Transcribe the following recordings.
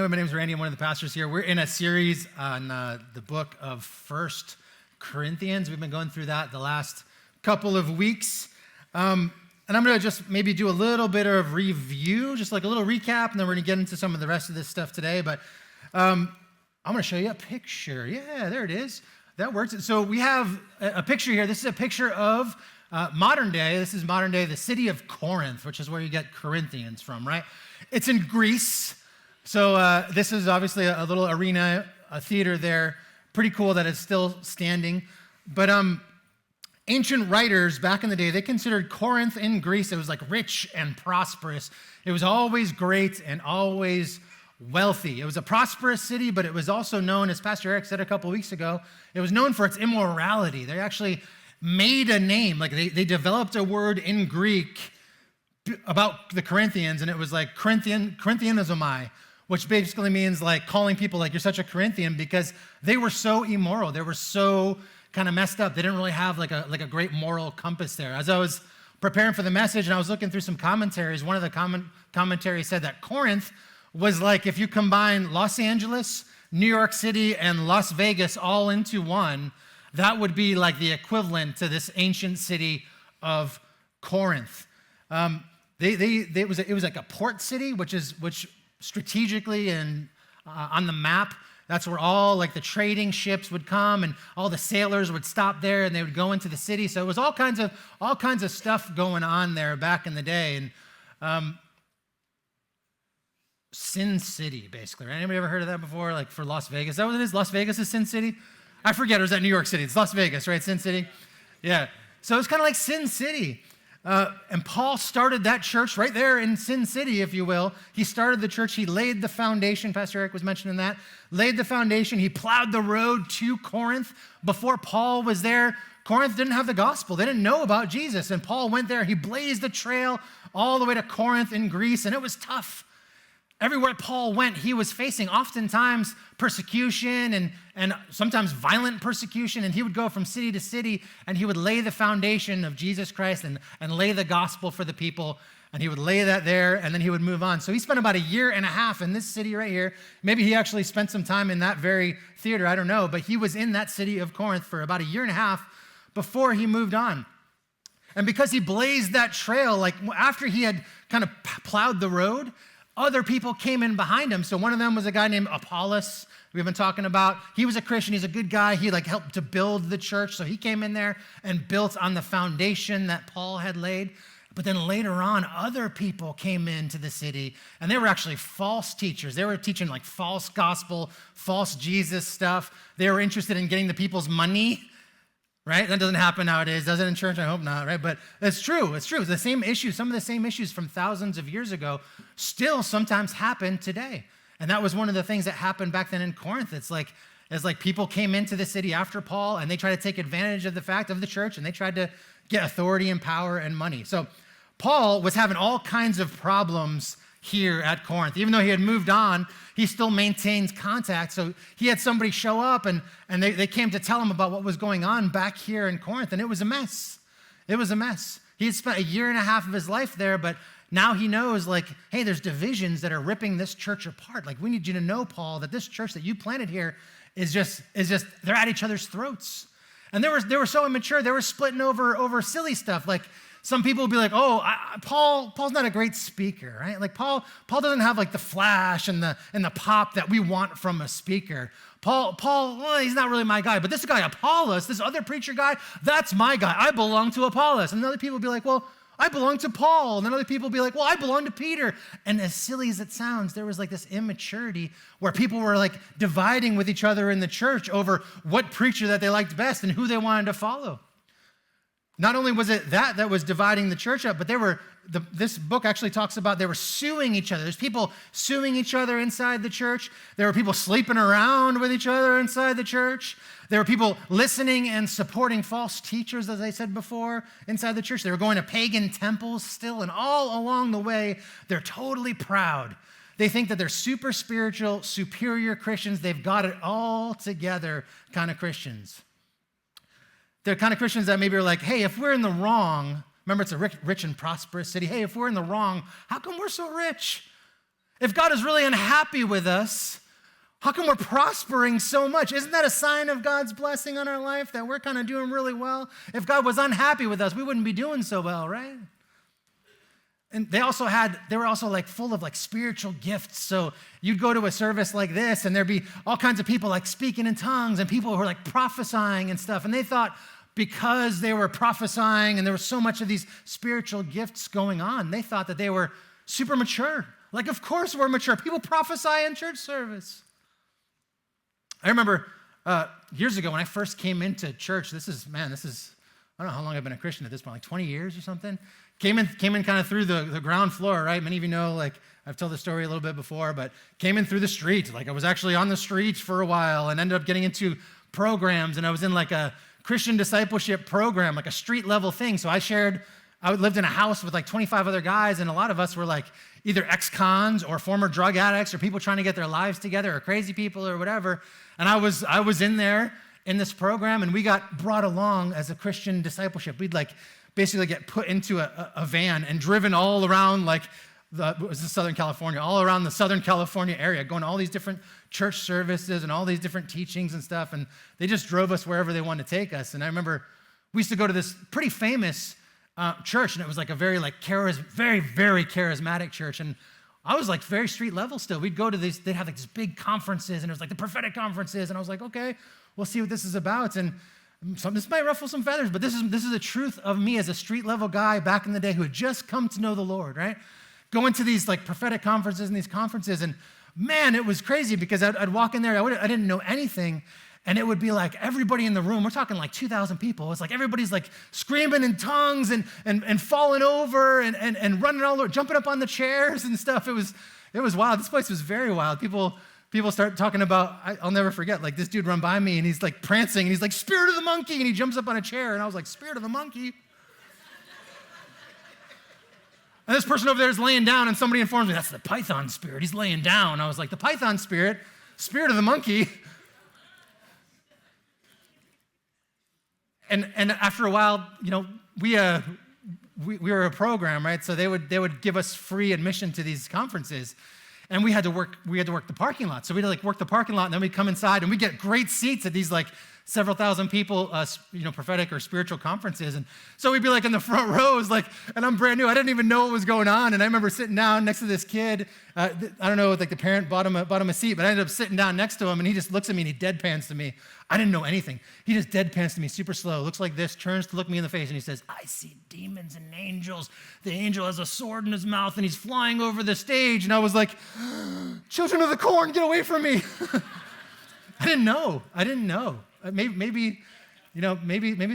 Anyway, my name is Randy. I'm one of the pastors here. We're in a series on the book of 1 Corinthians. We've been going through that the last couple of weeks. And I'm going to just maybe do a little bit of review, just like a little recap, and then we're going to get into some of the rest of this stuff today. But I'm going to show you a picture. Yeah, there it is. That works. So we have a picture here. This is a picture of modern day. This is modern day, the city of Corinth, which is where you get Corinthians from, right? It's in Greece. So this is obviously a little arena, a theater there. Pretty cool that it's still standing. But ancient writers back in the day, they considered Corinth in Greece, it was like rich and prosperous. It was always great and always wealthy. It was a prosperous city, but it was also known, as Pastor Eric said a couple weeks ago, it was known for its immorality. They actually made a name, like they developed a word in Greek about the Corinthians, and it was like Corinthianismai, which basically means like calling people like you're such a Corinthian because they were so immoral. They were so kind of messed up. They didn't really have like a great moral compass there. As I was preparing for the message and I was looking through some commentaries, one of the commentaries said that Corinth was like if you combine Los Angeles, New York City, and Las Vegas all into one, that would be like the equivalent to this ancient city of Corinth. It was like a port city, which strategically and on the map, that's where all like the trading ships would come and all the sailors would stop there and they would go into the city. So it was all kinds of stuff going on there back in the day. And Sin City, basically, right? Anybody ever heard of that before? Like for Las Vegas, is that what it is? Las Vegas is Sin City? I forget, or is that New York City? It's Las Vegas, right? Sin City? Yeah. So it's kind of like Sin City. And Paul started that church right there in Sin City, if you will. He started the church. He laid the foundation. Pastor Eric was mentioning that. Laid the foundation. He plowed the road to Corinth. Before Paul was there, Corinth didn't have the gospel. They didn't know about Jesus. And Paul went there. He blazed a trail all the way to Corinth in Greece, and it was tough. Everywhere Paul went, he was facing oftentimes persecution and sometimes violent persecution, and he would go from city to city, and he would lay the foundation of Jesus Christ and lay the gospel for the people, and he would lay that there, and then he would move on. So he spent about a year and a half in this city right here. Maybe he actually spent some time in that very theater, I don't know, but he was in that city of Corinth for about a year and a half before he moved on. And because he blazed that trail, like after he had kind of plowed the road, other people came in behind him. So one of them was a guy named Apollos, we've been talking about. He was a Christian. He's a good guy. He helped to build the church. So he came in there and built on the foundation that Paul had laid. But then later on, other people came into the city, and they were actually false teachers. They were teaching like false gospel, false Jesus stuff. They were interested in getting the people's money. Right? That doesn't happen nowadays, does it in church? I hope not, right? But it's true. It's true. The same issues, some of the same issues from thousands of years ago still sometimes happen today. And that was one of the things that happened back then in Corinth. It's like people came into the city after Paul and they tried to take advantage of the fact of the church and they tried to get authority and power and money. So Paul was having all kinds of problems here at Corinth. Even though he had moved on, he still maintained contact. So he had somebody show up and they came to tell him about what was going on back here in Corinth, and it was a mess. It was a mess. He had spent a year and a half of his life there, but now he knows, like, hey, there's divisions that are ripping this church apart. Like, we need you to know, Paul, that this church that you planted here is just they're at each other's throats. And they were so immature, they were splitting over silly stuff. Like, some people will be like, Paul's not a great speaker, right? Like Paul doesn't have like the flash and the pop that we want from a speaker. Paul, well, he's not really my guy, but this guy Apollos, this other preacher guy, that's my guy. I belong to Apollos. And other people will be like, well, I belong to Paul. And then other people will be like, well, I belong to Peter. And as silly as it sounds, there was like this immaturity where people were like dividing with each other in the church over what preacher that they liked best and who they wanted to follow. Not only was it that was dividing the church up, but this book actually talks about they were suing each other. There's people suing each other inside the church. There were people sleeping around with each other inside the church. There were people listening and supporting false teachers, as I said before, inside the church. They were going to pagan temples still, and all along the way, they're totally proud. They think that they're super spiritual, superior Christians. They've got it all together kind of Christians. They're kind of Christians that maybe are like, hey, if we're in the wrong, remember it's a rich and prosperous city. Hey, if we're in the wrong, how come we're so rich? If God is really unhappy with us, how come we're prospering so much? Isn't that a sign of God's blessing on our life, that we're kind of doing really well? If God was unhappy with us, we wouldn't be doing so well, right? And they were also like full of like spiritual gifts. So you'd go to a service like this and there'd be all kinds of people like speaking in tongues and people who were like prophesying and stuff. And they thought because they were prophesying and there was so much of these spiritual gifts going on, they thought that they were super mature. Like, of course we're mature. People prophesy in church service. I remember years ago when I first came into church, this is, I don't know how long I've been a Christian at this point, like 20 years or something. Came in kind of through the ground floor, right? Many of you know, like, I've told the story a little bit before, but came in through the street. Like, I was actually on the street for a while and ended up getting into programs, and I was in like a Christian discipleship program, like a street level thing. So I lived in a house with like 25 other guys, and a lot of us were like either ex-cons or former drug addicts or people trying to get their lives together or crazy people or whatever. And I was in there in this program, and we got brought along as a Christian discipleship. We'd like basically get put into a van and driven all around like Southern California, all around the Southern California area, going to all these different church services and all these different teachings and stuff. And they just drove us wherever they wanted to take us. And I remember we used to go to this pretty famous church, and it was like a very very charismatic church. And I was like very street level still. We'd go to these, they'd have like these big conferences, and it was like the prophetic conferences. And I was like, okay, we'll see what this is about. And this might ruffle some feathers, but this is the truth of me as a street level guy back in the day who had just come to know the Lord, right? Going to these like prophetic conferences and these conferences, and man, it was crazy because I'd walk in there, I didn't know anything, and it would be like everybody in the room, we're talking like 2,000 people, it's like everybody's like screaming in tongues and falling over and running all over, jumping up on the chairs and stuff. It was wild. This place was very wild. People start talking about, I'll never forget, like this dude run by me and he's like prancing and he's like, spirit of the monkey, and he jumps up on a chair, and I was like, spirit of the monkey? And this person over there is laying down, and somebody informs me, that's the python spirit. He's laying down. I was like, the python spirit, spirit of the monkey. And after a while, you know, we were a program, right? So they would give us free admission to these conferences, and we had to work the parking lot. So we'd like work the parking lot, and then we'd come inside, and we'd get great seats at these like several thousand people, prophetic or spiritual conferences. And so we'd be like in the front rows, like, and I'm brand new. I didn't even know what was going on. And I remember sitting down next to this kid. I don't know, like the parent bought him a seat, but I ended up sitting down next to him, and he just looks at me and he deadpans to me. I didn't know anything. He just deadpans to me super slow, looks like this, turns to look me in the face, and he says, I see demons and angels. The angel has a sword in his mouth, and he's flying over the stage. And I was like, children of the corn, get away from me. I didn't know. Maybe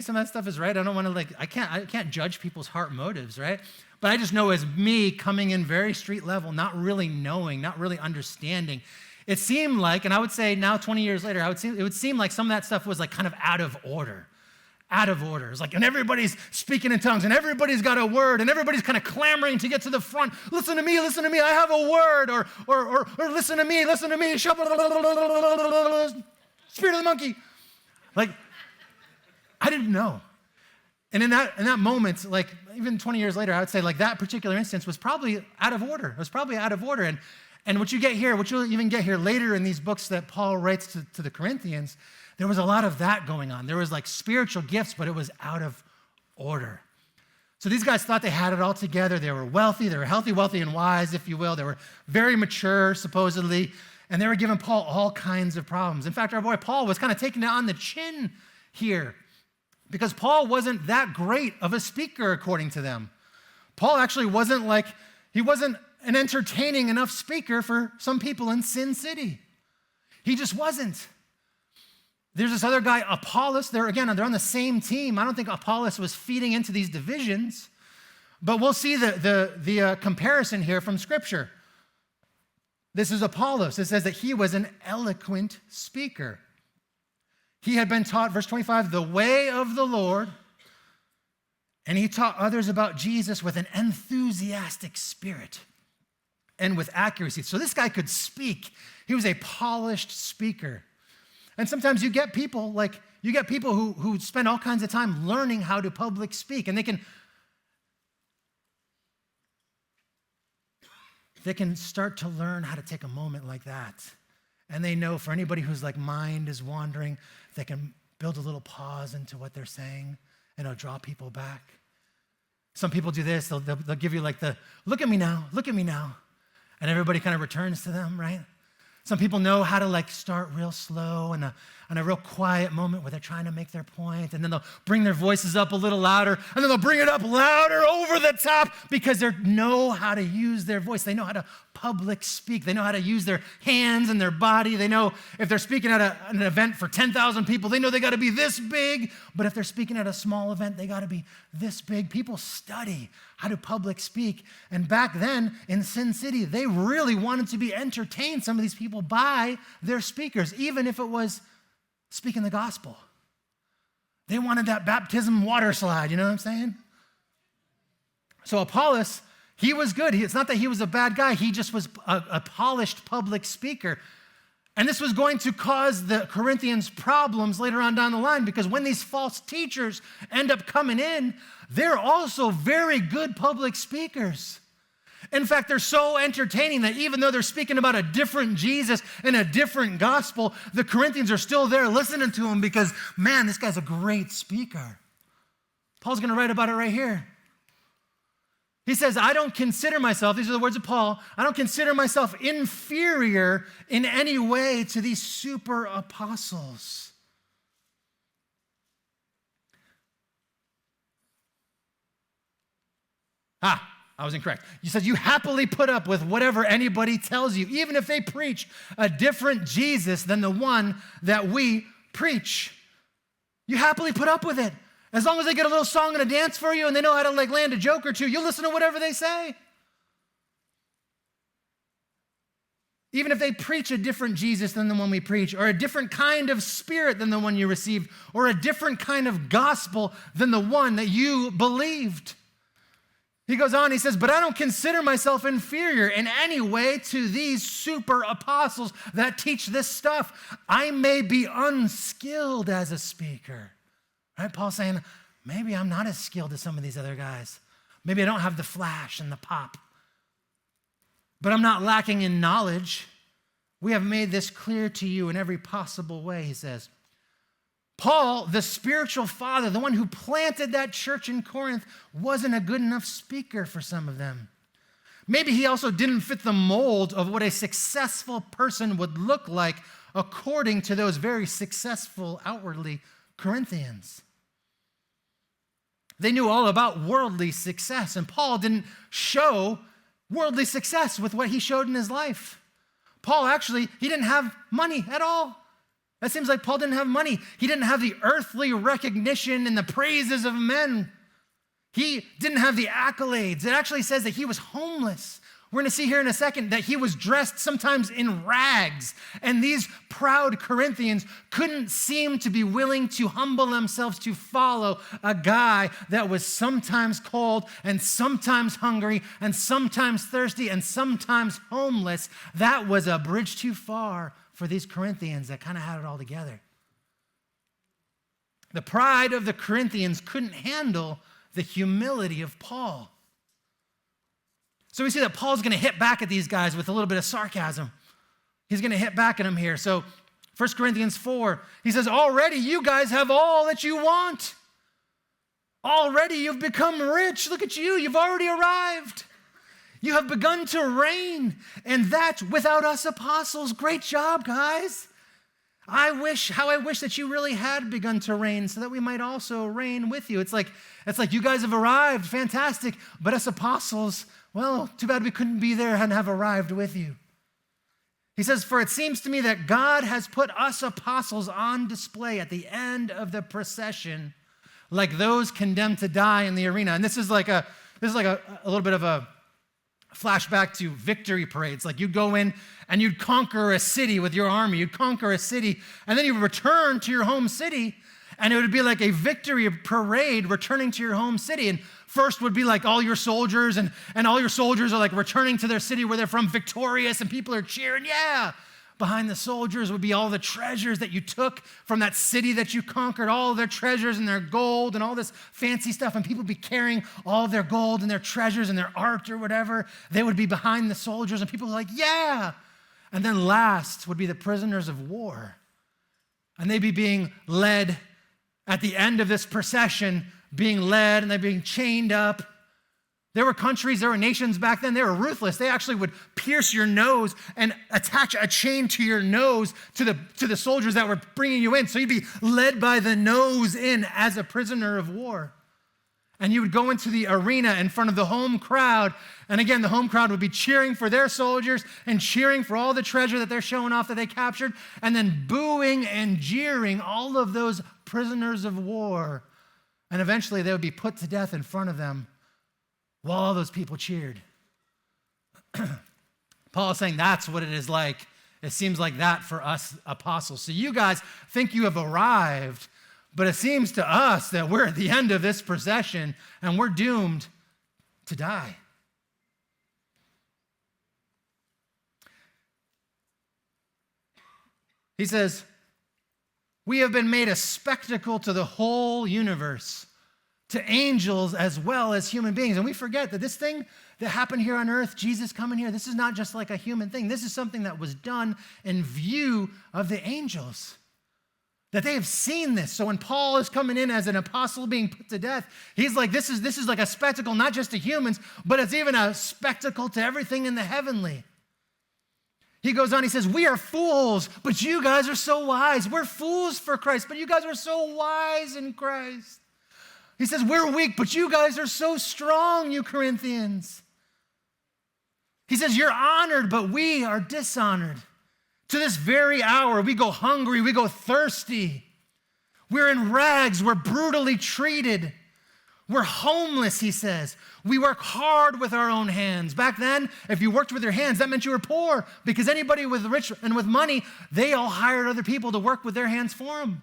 some of that stuff is right. I don't want to I can't judge people's heart motives, right? But I just know as me coming in very street level, not really knowing, not really understanding, it seemed like, and I would say now 20 years later, it would seem like some of that stuff was like kind of out of order. It's like, and everybody's speaking in tongues, and everybody's got a word, and everybody's kind of clamoring to get to the front. Listen to me, I have a word, or listen to me. Spirit of the monkey. Like, I didn't know. And in that moment, like even 20 years later, I would say like that particular instance was probably out of order. It was probably out of order. And what you'll even get here later in these books that Paul writes to the Corinthians, there was a lot of that going on. There was like spiritual gifts, but it was out of order. So these guys thought they had it all together. They were wealthy. They were healthy, wealthy, and wise, if you will. They were very mature, supposedly. And they were giving Paul all kinds of problems. In fact, our boy Paul was kind of taking it on the chin here because Paul wasn't that great of a speaker, according to them. Paul actually wasn't an entertaining enough speaker for some people in Sin City. He just wasn't. There's this other guy, Apollos. They're on the same team. I don't think Apollos was feeding into these divisions, but we'll see the comparison here from Scripture. This is Apollos. It says that he was an eloquent speaker. He had been taught, verse 25, the way of the Lord, and he taught others about Jesus with an enthusiastic spirit and with accuracy. So this guy could speak. He was a polished speaker. And sometimes you get people who spend all kinds of time learning how to public speak, and they can they can start to learn how to take a moment like that. And they know for anybody whose like mind is wandering, they can build a little pause into what they're saying, and it'll draw people back. Some people do this. They'll give you like the, look at me now, look at me now. And everybody kind of returns to them, right? Some people know how to like start real slow and a real quiet moment where they're trying to make their point, and then they'll bring their voices up a little louder, and then they'll bring it up louder over the top because they know how to use their voice. They know how to public speak. They know how to use their hands and their body. They know if they're speaking at an event for 10,000 people, they know they got to be this big, but if they're speaking at a small event, they got to be this big. People study how to public speak, and back then in Sin City, they really wanted to be entertained, some of these people, by their speakers, even if it was speaking the gospel. They wanted that baptism water slide, you know what I'm saying? So Apollos, he was good. It's not that he was a bad guy. He just was a polished public speaker. And this was going to cause the Corinthians problems later on down the line, because when these false teachers end up coming in, they're also very good public speakers. In fact, they're so entertaining that even though they're speaking about a different Jesus and a different gospel, the Corinthians are still there listening to him because, man, this guy's a great speaker. Paul's going to write about it right here. He says, I don't consider myself, these are the words of Paul, I don't consider myself inferior in any way to these super apostles. I was incorrect. You said you happily put up with whatever anybody tells you, even if they preach a different Jesus than the one that we preach. You happily put up with it. As long as they get a little song and a dance for you and they know how to like land a joke or two, you'll listen to whatever they say. Even if they preach a different Jesus than the one we preach, or a different kind of spirit than the one you received, or a different kind of gospel than the one that you believed. He goes on, he says, but I don't consider myself inferior in any way to these super apostles that teach this stuff. I may be unskilled as a speaker. Right? Paul's saying, maybe I'm not as skilled as some of these other guys. Maybe I don't have the flash and the pop. But I'm not lacking in knowledge. We have made this clear to you in every possible way, he says. Paul, the spiritual father, the one who planted that church in Corinth, wasn't a good enough speaker for some of them. Maybe he also didn't fit the mold of what a successful person would look like according to those very successful, outwardly, Corinthians. They knew all about worldly success, and Paul didn't show worldly success with what he showed in his life. Paul actually, he didn't have money at all. That seems like Paul didn't have money. He didn't have the earthly recognition and the praises of men. He didn't have the accolades. It actually says that he was homeless. We're going to see here in a second that he was dressed sometimes in rags. And these proud Corinthians couldn't seem to be willing to humble themselves to follow a guy that was sometimes cold and sometimes hungry and sometimes thirsty and sometimes homeless. That was a bridge too far for these Corinthians that kind of had it all together. The pride of the Corinthians couldn't handle the humility of Paul. So we see that Paul's going to hit back at these guys with a little bit of sarcasm. He's going to hit back at them here. So 1 Corinthians 4, he says, already you guys have all that you want. Already you've become rich. Look at you. You've already arrived. You have begun to reign, and that without us apostles. Great job, guys. I wish that you really had begun to reign so that we might also reign with you. It's like you guys have arrived, fantastic, but us apostles, well, too bad we couldn't be there and have arrived with you. He says, for it seems to me that God has put us apostles on display at the end of the procession like those condemned to die in the arena. And this is like a little bit of a flashback to victory parades. Like you'd go in and you'd conquer a city with your army. You'd conquer a city, and then you would return to your home city, and it would be like a victory parade returning to your home city. And first would be like all your soldiers, and all your soldiers are like returning to their city where they're from victorious, and people are cheering, yeah. behind the soldiers would be all the treasures that you took from that city that you conquered, all their treasures and their gold and all this fancy stuff. And people would be carrying all their gold and their treasures and their art or whatever. They would be behind the soldiers, and people were like, yeah. And then last would be the prisoners of war. And they'd be being led at the end of this procession, being led, and they're being chained up. There were countries, there were nations back then, they were ruthless. They actually would pierce your nose and attach a chain to your nose to the soldiers that were bringing you in. So you'd be led by the nose in as a prisoner of war. And you would go into the arena in front of the home crowd. And again, the home crowd would be cheering for their soldiers and cheering for all the treasure that they're showing off that they captured, and then booing and jeering all of those prisoners of war. And eventually they would be put to death in front of them while all those people cheered. Paul is saying that's what it is like. It seems like that for us apostles. So you guys think you have arrived, but it seems to us that we're at the end of this procession and we're doomed to die. He says, we have been made a spectacle to the whole universe, to angels as well as human beings. And we forget that this thing that happened here on earth, Jesus coming here, this is not just like a human thing. This is something that was done in view of the angels, that they have seen this. So when Paul is coming in as an apostle being put to death, he's like, this is like a spectacle, not just to humans, but it's even a spectacle to everything in the heavenly. He goes on, he says, we are fools, but you guys are so wise. We're fools for Christ, but you guys are so wise in Christ. He says, we're weak, but you guys are so strong, you Corinthians. He says, you're honored, but we are dishonored. To this very hour, we go hungry, we go thirsty. We're in rags, we're brutally treated. We're homeless, he says. We work hard with our own hands. Back then, if you worked with your hands, that meant you were poor, because anybody with rich and with money, they all hired other people to work with their hands for them.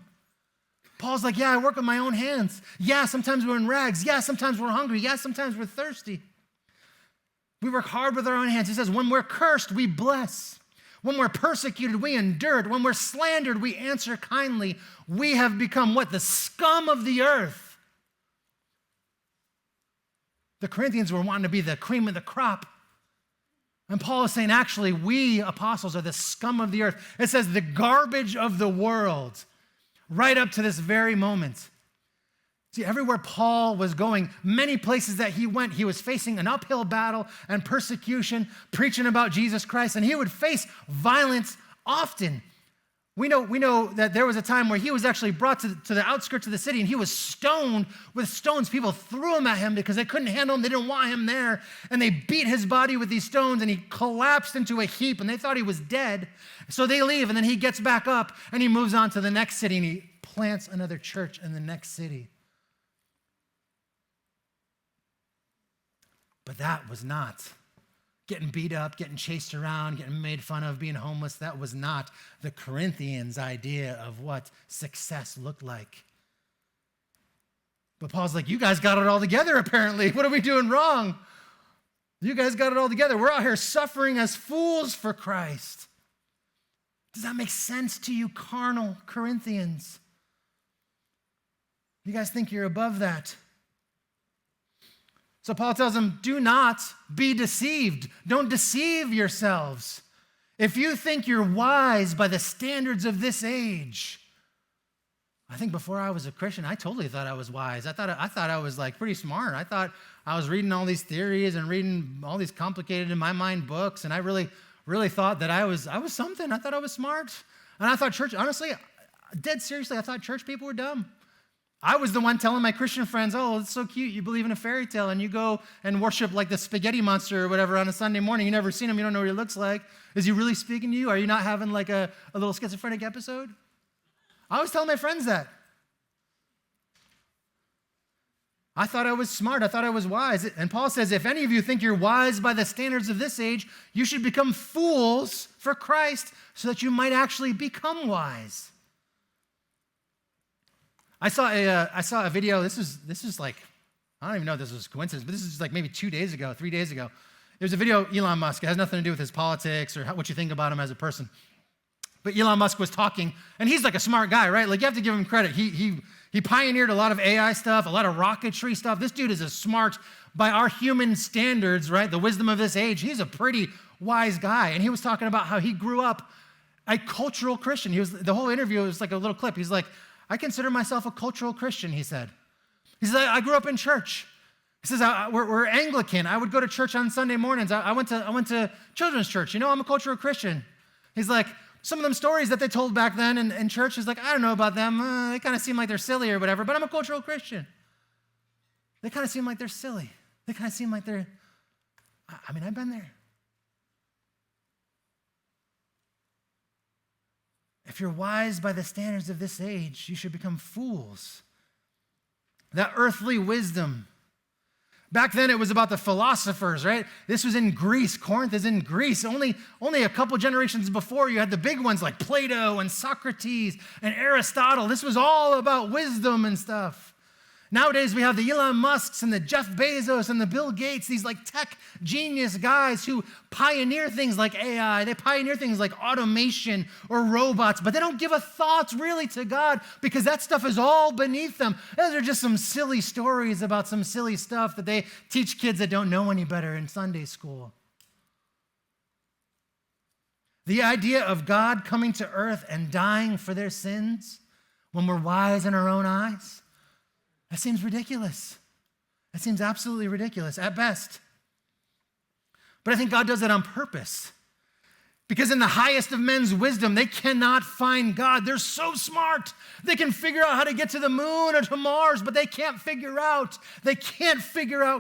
Paul's like, yeah, I work with my own hands. Yeah, sometimes we're in rags. Yeah, sometimes we're hungry. Yeah, sometimes we're thirsty. We work hard with our own hands. He says, when we're cursed, we bless. When we're persecuted, we endure it. When we're slandered, we answer kindly. We have become what? The scum of the earth. The Corinthians were wanting to be the cream of the crop. And Paul is saying, actually, we apostles are the scum of the earth. It says the garbage of the world. Right up to this very moment. See, everywhere Paul was going, many places that he went, he was facing an uphill battle and persecution, preaching about Jesus Christ, and he would face violence often. We know that there was a time where he was actually brought to the outskirts of the city, and he was stoned with stones. People threw him at him because they couldn't handle him. They didn't want him there, and they beat his body with these stones, and he collapsed into a heap, and they thought he was dead. So they leave, and then he gets back up, and he moves on to the next city, and he plants another church in the next city. But that was not getting beat up, getting chased around, getting made fun of, being homeless. That was not the Corinthians' idea of what success looked like. But Paul's like, you guys got it all together, apparently. What are we doing wrong? You guys got it all together. We're out here suffering as fools for Christ. Does that make sense to you, carnal Corinthians? You guys think you're above that? So Paul tells them, do not be deceived. Don't deceive yourselves. If you think you're wise by the standards of this age, I think before I was a Christian, I totally thought I was wise. I thought I was like pretty smart. I thought I was reading all these theories and reading all these complicated, in my mind, books, and I really thought that I was something. I thought I was smart. And I thought church, honestly, dead seriously, I thought church people were dumb. I was the one telling my Christian friends, oh, it's so cute. You believe in a fairy tale and you go and worship like the spaghetti monster or whatever on a Sunday morning. You've never seen him. You don't know what he looks like. Is he really speaking to you? Are you not having like a little schizophrenic episode? I was telling my friends that. I thought I was smart. I thought I was wise. And Paul says, if any of you think you're wise by the standards of this age, you should become fools for Christ so that you might actually become wise. I saw a video. This is like, I don't even know if this was a coincidence, but this is like maybe 2 days ago, 3 days ago. It was a video of Elon Musk. It has nothing to do with his politics or what you think about him as a person. But Elon Musk was talking, and he's like a smart guy, right? Like, you have to give him credit. He pioneered a lot of AI stuff, a lot of rocketry stuff. This dude is a smart, by our human standards, right? The wisdom of this age, he's a pretty wise guy. And he was talking about how he grew up a cultural Christian. The whole interview was like a little clip. He's like, I consider myself a cultural Christian, he said. He said, I grew up in church. He says, we're Anglican. I would go to church on Sunday mornings. I went to children's church. I'm a cultural Christian. He's like, some of them stories that they told back then in church, he's like, I don't know about them. They kind of seem like they're silly or whatever, but I'm a cultural Christian. They kind of seem like they're silly. They kind of seem like I've been there. If you're wise by the standards of this age, you should become fools. That earthly wisdom. Back then, it was about the philosophers, right? This was in Greece. Corinth is in Greece. Only a couple generations before, you had the big ones like Plato and Socrates and Aristotle. This was all about wisdom and stuff. Nowadays, we have the Elon Musks and the Jeff Bezos and the Bill Gates, these like tech genius guys who pioneer things like AI. They pioneer things like automation or robots, but they don't give a thought really to God because that stuff is all beneath them. Those are just some silly stories about some silly stuff that they teach kids that don't know any better in Sunday school. The idea of God coming to earth and dying for their sins when we're wise in our own eyes, that seems ridiculous. That seems absolutely ridiculous at best. But I think God does it on purpose. Because in the highest of men's wisdom, they cannot find God. They're so smart. They can figure out how to get to the moon or to Mars, but they can't figure out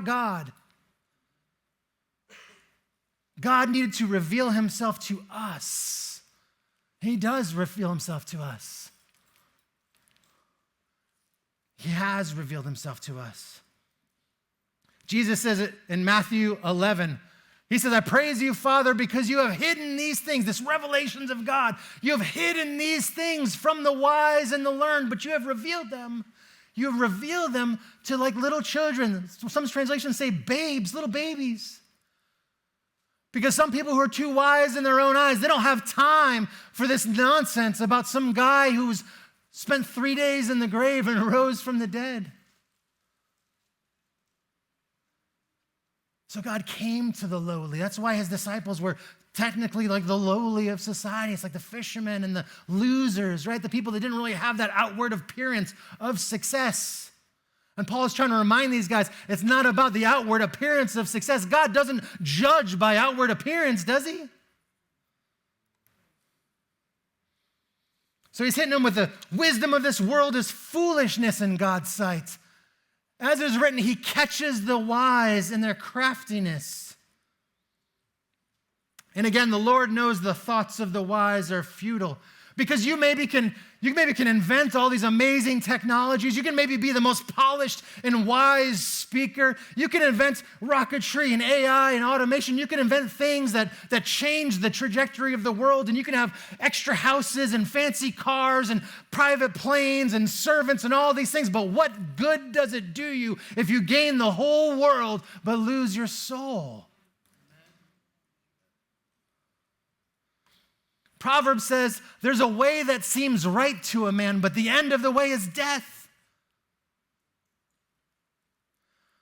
God. God needed to reveal himself to us. He does reveal himself to us. He has revealed himself to us. Jesus says it in Matthew 11. He says, I praise you, Father, because you have hidden these things, this revelations of God. You have hidden these things from the wise and the learned, but you have revealed them. You have revealed them to like little children. Some translations say babes, little babies. Because some people who are too wise in their own eyes, they don't have time for this nonsense about some guy who's spent 3 days in the grave and rose from the dead. So God came to the lowly. That's why his disciples were technically like the lowly of society. It's like the fishermen and the losers, right? The people that didn't really have that outward appearance of success. And Paul is trying to remind these guys, it's not about the outward appearance of success. God doesn't judge by outward appearance, does he? So he's hitting them with the wisdom of this world is foolishness in God's sight. As is written, he catches the wise in their craftiness. And again, the Lord knows the thoughts of the wise are futile. Because you maybe can invent all these amazing technologies. You can maybe be the most polished and wise speaker. You can invent rocketry and AI and automation. You can invent things that change the trajectory of the world. And you can have extra houses and fancy cars and private planes and servants and all these things. But what good does it do you if you gain the whole world but lose your soul? Proverbs says, there's a way that seems right to a man, but the end of the way is death.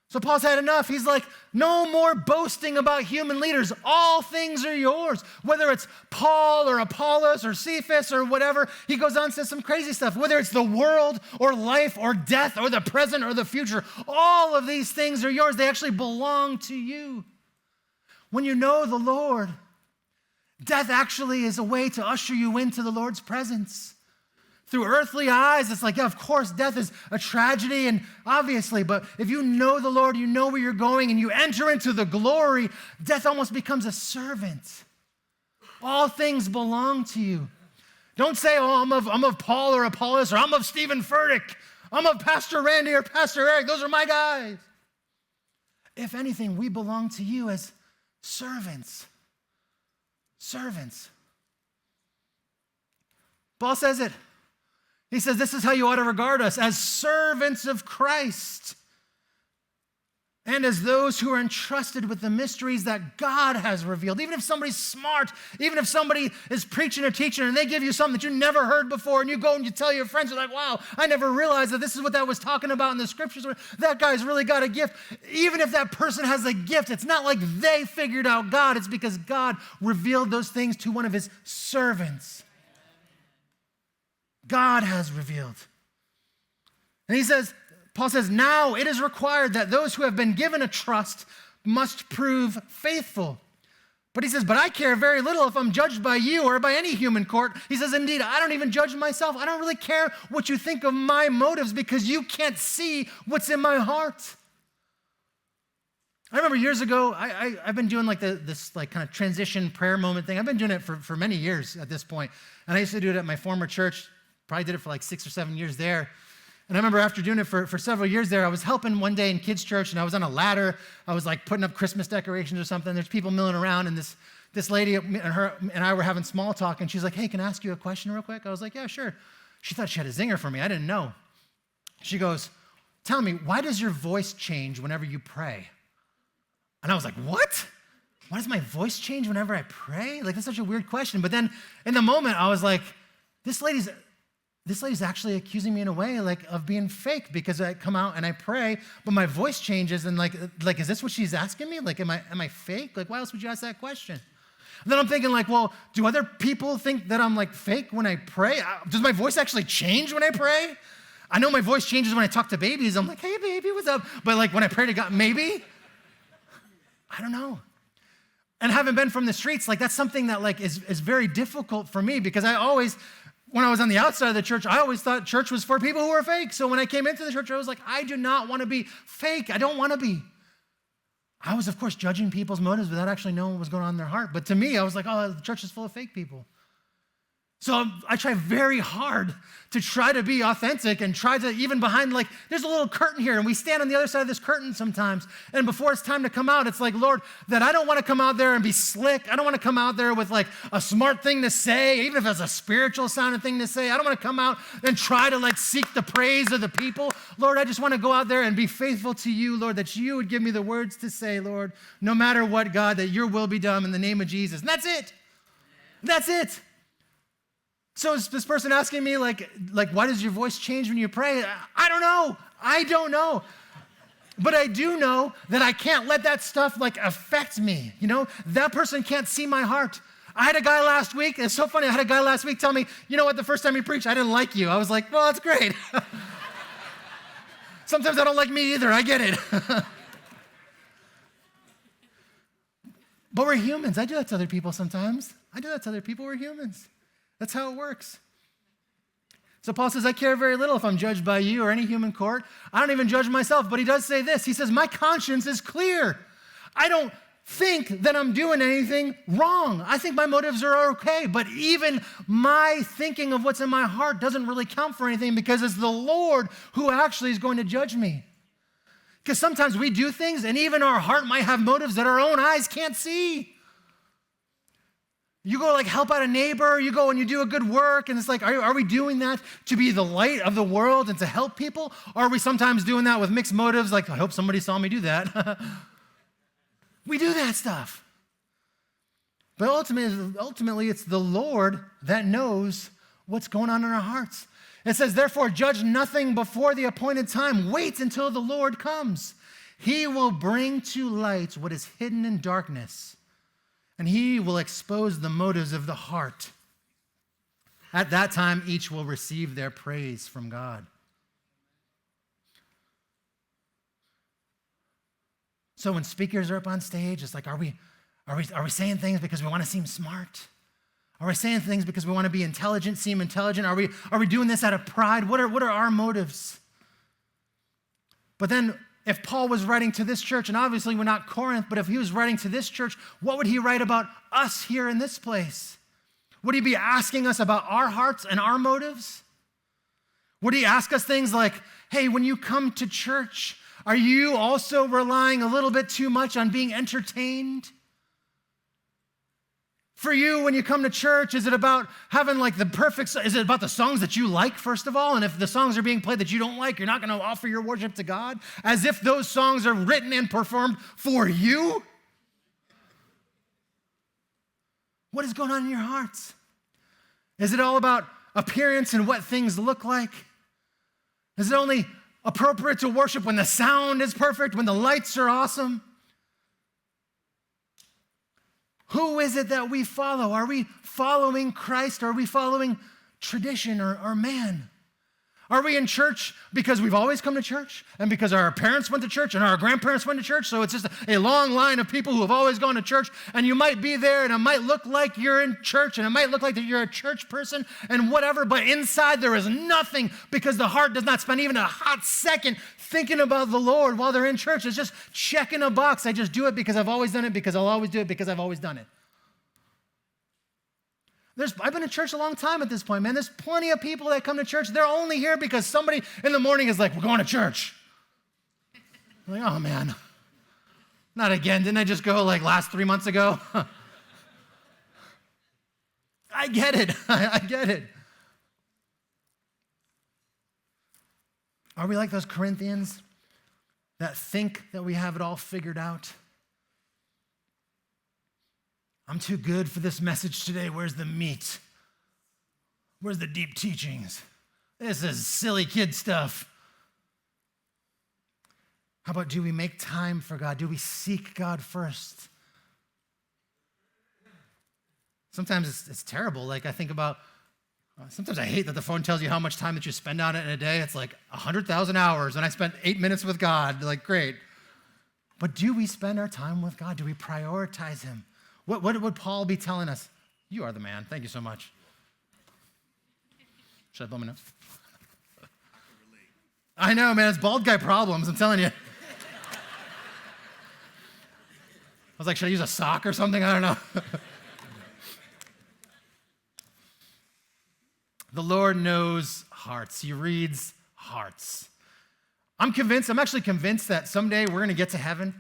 So Paul's had enough. He's like, no more boasting about human leaders. All things are yours. Whether it's Paul or Apollos or Cephas or whatever, he goes on and says some crazy stuff. Whether it's the world or life or death or the present or the future, all of these things are yours. They actually belong to you. When you know the Lord, death actually is a way to usher you into the Lord's presence. Through earthly eyes, it's like, yeah, of course, death is a tragedy, and obviously, but if you know the Lord, you know where you're going, and you enter into the glory, death almost becomes a servant. All things belong to you. Don't say, oh, I'm of Paul or Apollos, or I'm of Stephen Furtick. I'm of Pastor Randy or Pastor Eric. Those are my guys. If anything, we belong to you as servants. Servants. Paul says it. He says, this is how you ought to regard us, as servants of Christ. and as those who are entrusted with the mysteries that God has revealed. Even if somebody's smart, even if somebody is preaching or teaching and they give you something that you never heard before and you go and you tell your friends, you're like, wow, I never realized that this is what that was talking about in the scriptures. That guy's really got a gift. Even if that person has a gift, it's not like they figured out God. It's because God revealed those things to one of his servants. God has revealed. And Paul says, now it is required that those who have been given a trust must prove faithful. But he says, but I care very little if I'm judged by you or by any human court. He says, indeed, I don't even judge myself. I don't really care what you think of my motives because you can't see what's in my heart. I remember years ago, I've been doing like this kind of transition prayer moment thing. I've been doing it for many years at this point. And I used to do it at my former church. Probably did it for like 6 or 7 years there. And I remember after doing it for several years there, I was helping one day in kids' church, and I was on a ladder. I was like putting up Christmas decorations or something. There's people milling around, and this lady and I were having small talk, and she's like, hey, can I ask you a question real quick? I was like, yeah, sure. She thought she had a zinger for me. I didn't know. She goes, tell me, why does your voice change whenever you pray? And I was like, what? Why does my voice change whenever I pray? Like, that's such a weird question. But then in the moment, I was like, this lady's actually accusing me in a way like of being fake because I come out and I pray, but my voice changes and like is this what she's asking me? Like, am I fake? Like, why else would you ask that question? And then I'm thinking like, well, do other people think that I'm like fake when I pray? Does my voice actually change when I pray? I know my voice changes when I talk to babies. I'm like, hey baby, what's up? But like when I pray to God, maybe? I don't know. And having been from the streets, like that's something that like is very difficult for me because when I was on the outside of the church, I always thought church was for people who were fake. So when I came into the church, I was like, I do not want to be fake. I don't want to be. I was, of course, judging people's motives without actually knowing what was going on in their heart. But to me, I was like, oh, the church is full of fake people. So I try very hard to try to be authentic and try to, even behind, like, there's a little curtain here, and we stand on the other side of this curtain sometimes. And before it's time to come out, it's like, Lord, that I don't want to come out there and be slick. I don't want to come out there with, like, a smart thing to say, even if it's a spiritual sounding thing to say. I don't want to come out and try to, like, seek the praise of the people. Lord, I just want to go out there and be faithful to you, Lord, that you would give me the words to say, Lord, no matter what, God, that your will be done in the name of Jesus. And that's it. That's it. So is this person asking me, like, why does your voice change when you pray? I don't know. I don't know. But I do know that I can't let that stuff, like, affect me. You know, that person can't see my heart. I had a guy last week, it's so funny, I had a guy last week tell me, you know what, the first time you preached, I didn't like you. I was like, well, that's great. Sometimes I don't like me either, I get it. But we're humans. I do that to other people sometimes. We're humans. That's how it works. So Paul says, I care very little if I'm judged by you or any human court. I don't even judge myself, but he does say this. He says, my conscience is clear. I don't think that I'm doing anything wrong. I think my motives are okay, but even my thinking of what's in my heart doesn't really count for anything because it's the Lord who actually is going to judge me. Because sometimes we do things and even our heart might have motives that our own eyes can't see. You go like help out a neighbor, you go and you do a good work, and it's like, are we doing that to be the light of the world and to help people? Or are we sometimes doing that with mixed motives, like, I hope somebody saw me do that? We do that stuff. But ultimately, it's the Lord that knows what's going on in our hearts. It says, therefore, judge nothing before the appointed time. Wait until the Lord comes. He will bring to light what is hidden in darkness, and he will expose the motives of the heart. At that time, each will receive their praise from God. So when speakers are up on stage, it's like, are we saying things because we want to seem smart? Are we saying things because we want to be intelligent, seem intelligent? Are we doing this out of pride? What are our motives? But then if Paul was writing to this church, and obviously we're not Corinth, but if he was writing to this church, what would he write about us here in this place? Would he be asking us about our hearts and our motives? Would he ask us things like, hey, when you come to church, are you also relying a little bit too much on being entertained? for you when you come to church? Is it about having like the perfect, is it about the songs that you like, first of all? And if the songs are being played that you don't like, you're not going to offer your worship to God as if those songs are written and performed for you? What is going on in your hearts? Is it all about appearance and what things look like? Is it only appropriate to worship when the sound is perfect, when the lights are awesome? Who is it that we follow? Are we following Christ? Are we following tradition or man? Are we in church because we've always come to church and because our parents went to church and our grandparents went to church? So it's just a long line of people who have always gone to church, and you might be there and it might look like you're in church and it might look like that you're a church person and whatever, but inside there is nothing because the heart does not spend even a hot second thinking about the Lord while they're in church. It's just checking a box. I just do it because I've always done it, because I'll always do it because I've always done it. I've been in church a long time at this point, man. There's plenty of people that come to church. They're only here because somebody in the morning is like, we're going to church. I'm like, oh, man. Not again. Didn't I just go like last 3 months ago? I get it. I get it. Are we like those Corinthians that think that we have it all figured out? I'm too good for this message today. Where's the meat? Where's the deep teachings? This is silly kid stuff. How about, do we make time for God? Do we seek God first? Sometimes it's terrible. Like I think about, sometimes I hate that the phone tells you how much time that you spend on it in a day. It's like 100,000 hours, and I spent 8 minutes with God. Like, great. But do we spend our time with God? Do we prioritize him? What would Paul be telling us? You are the man. Thank you so much. Should I blow my nose? I know, man. It's bald guy problems. I'm telling you. I was like, should I use a sock or something? I don't know. The Lord knows hearts. He reads hearts. I'm actually convinced that someday we're going to get to heaven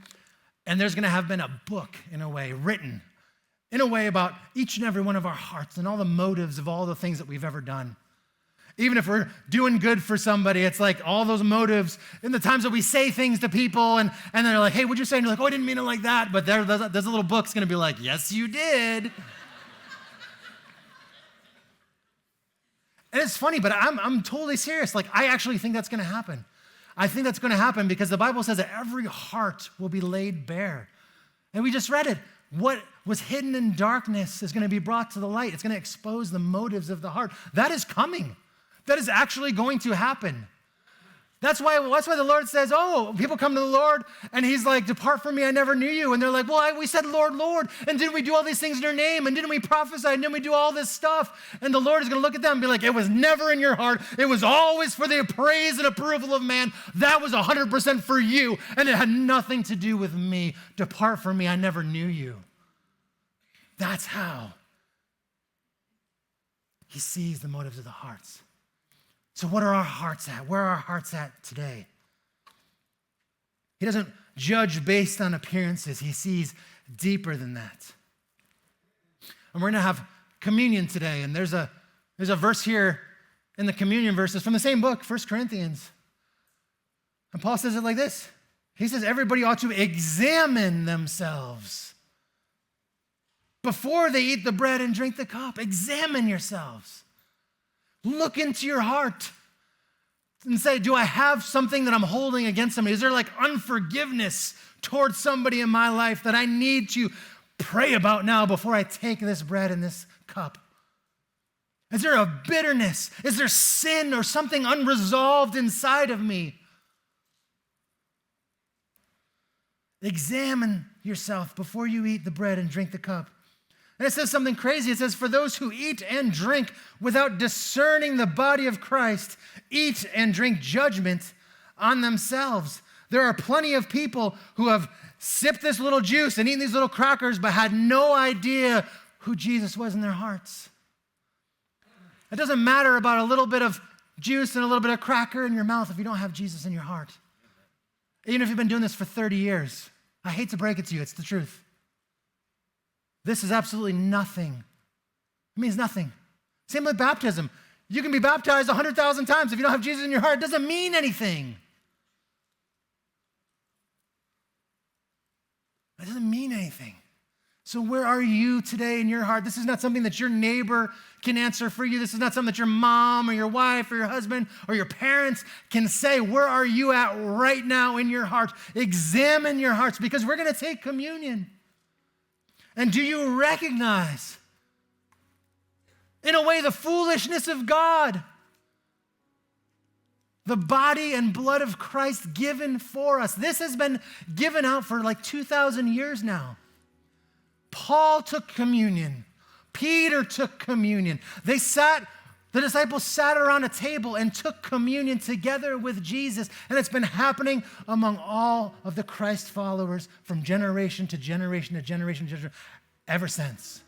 and there's going to have been a book, in a way, written in a way about each and every one of our hearts and all the motives of all the things that we've ever done. Even if we're doing good for somebody, it's like all those motives and the times that we say things to people and they're like, hey, what'd you say? And you're like, oh, I didn't mean it like that. But there's a little book's going to be like, yes, you did. And it's funny, but I'm totally serious. Like, I actually think that's going to happen. I think that's going to happen because the Bible says that every heart will be laid bare. And we just read it. What was hidden in darkness is going to be brought to the light. It's going to expose the motives of the heart. That is coming. That is actually going to happen. That's why the Lord says, oh, people come to the Lord and he's like, depart from me, I never knew you. And they're like, well, we said, Lord, Lord. And didn't we do all these things in your name? And didn't we prophesy? And didn't we do all this stuff? And the Lord is going to look at them and be like, it was never in your heart. It was always for the praise and approval of man. That was 100% for you. And it had nothing to do with me. Depart from me, I never knew you. That's how he sees the motives of the hearts. So what are our hearts at? Where are our hearts at today? He doesn't judge based on appearances. He sees deeper than that. And we're going to have communion today. And there's a verse here in the communion verses from the same book, 1 Corinthians. And Paul says it like this. He says everybody ought to examine themselves before they eat the bread and drink the cup. Examine yourselves. Look into your heart and say, do I have something that I'm holding against somebody? Is there like unforgiveness towards somebody in my life that I need to pray about now before I take this bread and this cup? Is there a bitterness? Is there sin or something unresolved inside of me? Examine yourself before you eat the bread and drink the cup. And it says something crazy. It says, for those who eat and drink without discerning the body of Christ, eat and drink judgment on themselves. There are plenty of people who have sipped this little juice and eaten these little crackers, but had no idea who Jesus was in their hearts. It doesn't matter about a little bit of juice and a little bit of cracker in your mouth if you don't have Jesus in your heart. Even if you've been doing this for 30 years. I hate to break it to you, it's the truth. This is absolutely nothing. It means nothing. Same with baptism. You can be baptized 100,000 times. If you don't have Jesus in your heart, it doesn't mean anything. It doesn't mean anything. So where are you today in your heart? This is not something that your neighbor can answer for you. This is not something that your mom or your wife or your husband or your parents can say. Where are you at right now in your heart? Examine your hearts, because we're going to take communion. And do you recognize, in a way, the foolishness of God? The body and blood of Christ given for us. This has been given out for like 2,000 years now. Paul took communion. Peter took communion. The disciples sat around a table and took communion together with Jesus. And it's been happening among all of the Christ followers from generation to generation to generation to generation ever since.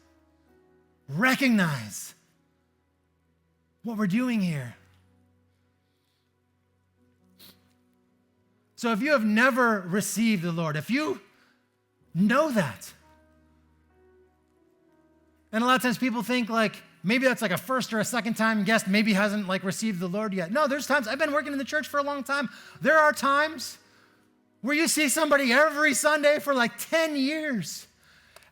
Recognize what we're doing here. So if you have never received the Lord, if you know that, and a lot of times people think like, maybe that's like a first or a second time guest, maybe hasn't like received the Lord yet. No, there's times, I've been working in the church for a long time. There are times where you see somebody every Sunday for like 10 years,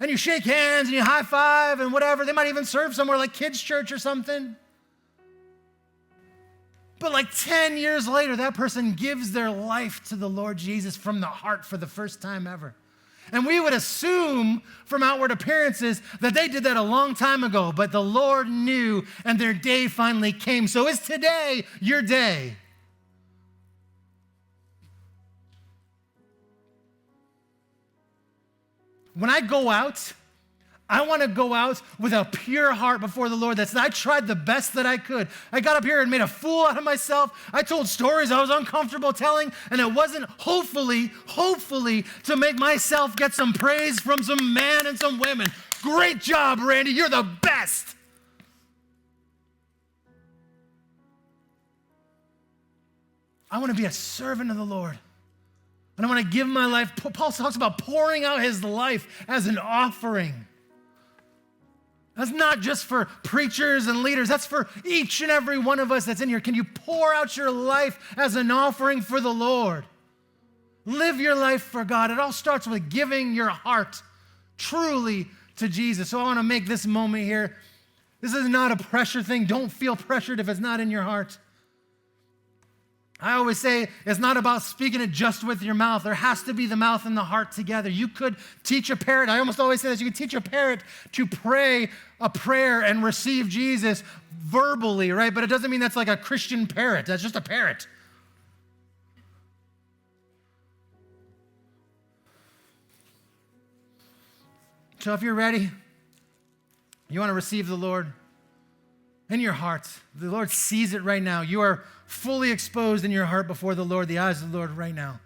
and you shake hands and you high five and whatever. They might even serve somewhere like kids' church or something. But like 10 years later, that person gives their life to the Lord Jesus from the heart for the first time ever. And we would assume from outward appearances that they did that a long time ago, but the Lord knew and their day finally came. So is today your day? When I go out, I want to go out with a pure heart before the Lord. I tried the best that I could. I got up here and made a fool out of myself. I told stories I was uncomfortable telling, and it wasn't hopefully to make myself get some praise from some men and some women. Great job, Randy. You're the best. I want to be a servant of the Lord. And I want to give my life. Paul talks about pouring out his life as an offering. That's not just for preachers and leaders. That's for each and every one of us that's in here. Can you pour out your life as an offering for the Lord? Live your life for God. It all starts with giving your heart truly to Jesus. So I want to make this moment here. This is not a pressure thing. Don't feel pressured if it's not in your heart. I always say it's not about speaking it just with your mouth. There has to be the mouth and the heart together. You could teach a parrot. I almost always say this. You could teach a parrot to pray a prayer and receive Jesus verbally, right? But it doesn't mean that's like a Christian parrot. That's just a parrot. So if you're ready, you want to receive the Lord in your heart. The Lord sees it right now. You are fully exposed in your heart before the Lord, the eyes of the Lord right now.